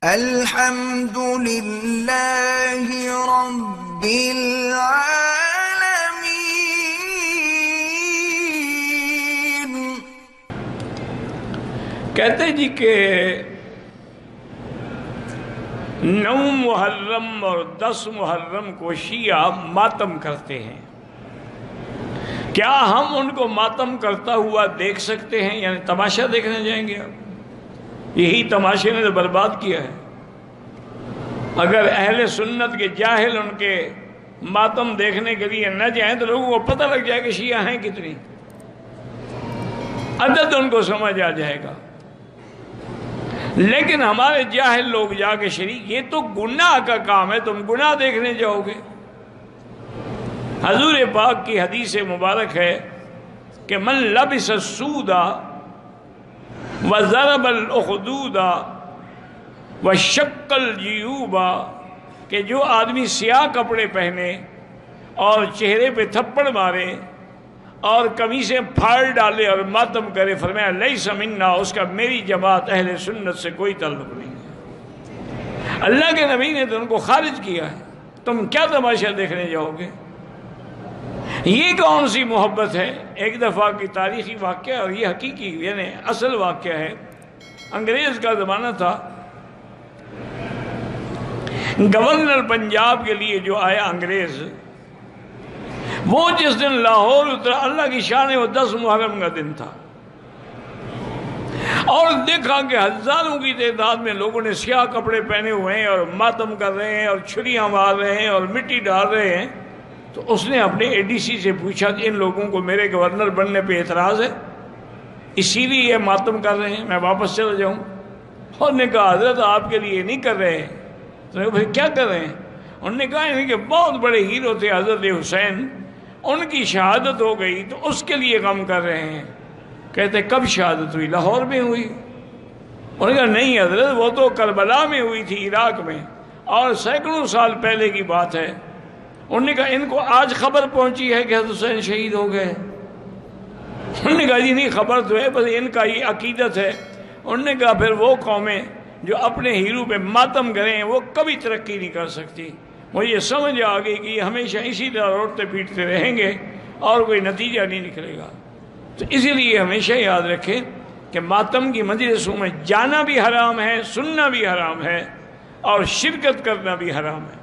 الحمد للہ رب العالمین۔ کہتے جی کہ 9 محرم اور 10 محرم کو شیعہ ماتم کرتے ہیں۔ کیا ہم ان کو ماتم کرتا ہوا دیکھ سکتے ہیں؟ یعنی تماشا دیکھنے جائیں گے؟ یہی تماشے نے تو برباد کیا ہے۔ اگر اہل سنت کے جاہل ان کے ماتم دیکھنے کے لیے نہ جائیں تو لوگوں کو پتہ لگ جائے کہ شیعہ ہیں کتنی، عدد ان کو سمجھ آ جائے گا۔ لیکن ہمارے جاہل لوگ جا کے شریک، یہ تو گناہ کا کام ہے، تم گناہ دیکھنے جاؤ گے۔ حضور پاک کی حدیث مبارک ہے کہ من لبس السود وضرب الاخدود وشق الجیوب، کہ جو آدمی سیاہ کپڑے پہنے اور چہرے پہ تھپڑ مارے اور قمیصیں پھاڑ ڈالے اور ماتم کرے، فرمایا لیس منا، اس کا میری جماعت اہل سنت سے کوئی تعلق نہیں ہے۔ اللہ کے نبی نے تو ان کو خارج کیا ہے، تم کیا تماشا دیکھنے جاؤ گے؟ یہ کون سی محبت ہے؟ ایک دفعہ کی تاریخی واقعہ، اور یہ حقیقی یعنی اصل واقعہ ہے۔ انگریز کا زمانہ تھا، گورنر پنجاب کے لیے جو آیا انگریز، وہ جس دن لاہور اترا، اللہ کی شان ہے، وہ 10 محرم کا دن تھا، اور دیکھا کہ ہزاروں کی تعداد میں لوگوں نے سیاہ کپڑے پہنے ہوئے ہیں اور ماتم کر رہے ہیں اور چھریاں مار رہے ہیں اور مٹی ڈال رہے ہیں۔ تو اس نے اپنے اے ڈی سی سے پوچھا کہ ان لوگوں کو میرے گورنر بننے پہ اعتراض ہے، اسی لیے یہ ماتم کر رہے ہیں، میں واپس چلا جاؤں؟ اور نے کہا حضرت آپ کے لیے نہیں کر رہے ہیں۔ تو نے کہا بھائی کیا کر رہے ہیں؟ انہوں نے کہا کہ بہت بڑے ہیرو تھے حضرت حسین، ان کی شہادت ہو گئی تو اس کے لیے غم کر رہے ہیں۔ کہتے کب شہادت ہوئی؟ لاہور میں ہوئی؟ انہوں نے کہا نہیں حضرت، وہ تو کربلا میں ہوئی تھی، عراق میں، اور سینکڑوں سال پہلے کی بات ہے۔ انہوں نے کہا ان کو آج خبر پہنچی ہے کہ حضرت حسین شہید ہو گئے؟ انہوں نے کہا جی نہیں، خبر تو ہے، بس ان کا یہ عقیدت ہے۔ انہوں نے کہا پھر وہ قومیں جو اپنے ہیرو پہ ماتم کریں وہ کبھی ترقی نہیں کر سکتی۔ مجھے سمجھ آ گئی کہ یہ ہمیشہ اسی طرح روٹتے پیٹتے رہیں گے اور کوئی نتیجہ نہیں نکلے گا۔ تو اسی لیے ہمیشہ یاد رکھیں کہ ماتم کی مجلسوں میں جانا بھی حرام ہے، سننا بھی حرام ہے، اور شرکت کرنا بھی حرام ہے۔